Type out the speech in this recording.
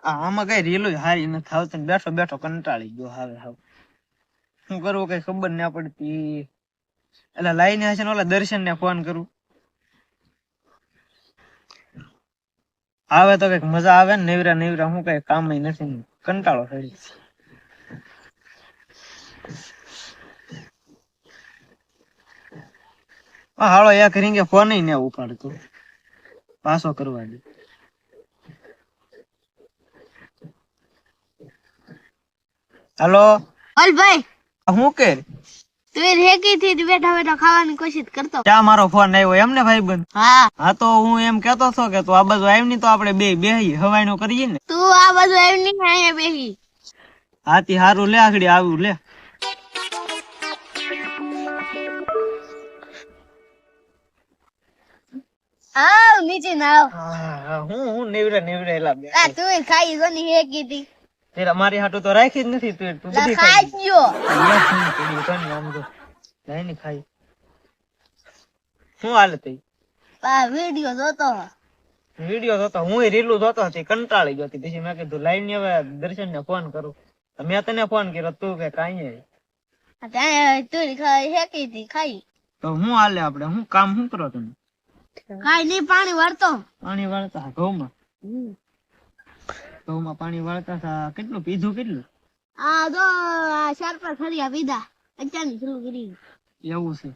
આમાં કઈ રીલું હારી નથી આવતી ને બેઠો બેઠો કંટાળી ગયો હવે હવે શું કરવું કઈ ખબર ના પડતી એટલે લાઈને હશે ને ઓલા દર્શન ને ફોન કરું આવે તો કઈક મજા આવે ને નેવરા નેવરા હું કઈ કામ નથી કંટાળો થઈ હાલો એક રીંગે ફોન ને ઉપાડતો પાછો કરવા દે હાલો ઓલ ભાઈ હું કે તું રેકી થી બેઠા બેઠા ખાવાની કોશિશ કરતો ક્યાં મારો ફોન આવ્યો એમ ને ભાઈ બંધ હા હા તો હું એમ કેતો હતો કે તું આ બાજુ આવી ની તો આપણે બે બેહી હવાઈ નો કરીએ ને તું આ બધું એમ નહીં અહીંયા બેહી હાથી હારું લે આગળ આવ્યું લે આવ નીચે ના આવ હું નેવરા નેવરા એલા બે આ તું ખાઈ જો ની રેકી થી તેરા મારી હાટુ તો રાખી જ નથી તું બધી ખાઈ ગયો આમ તો લઈ ને ખાઈ શું હાલત આ વિડિયો જોતો વિડિયો જોતો હું રીલું જોતો હતી કંટાળી ગયો પછી મેં કીધું લાઈન ને હવે દર્શન ને ફોન કરું મેં તને ફોન કર્યો તું કે કાંઈ ત્યાં તું ખાઈ રેકી થી ખાઈ તો હું હાલે આપણે હું કામ શું કરો તમે ખાઈ ની પાણી વળતો પાણી વાળતા ઘઉંમાં પાણી વાળતા હતા કેટલું પીધું કેટલું આ જો આ 4-5 ખડિયા પીધા અત્યારની શરૂ કરી એવું છે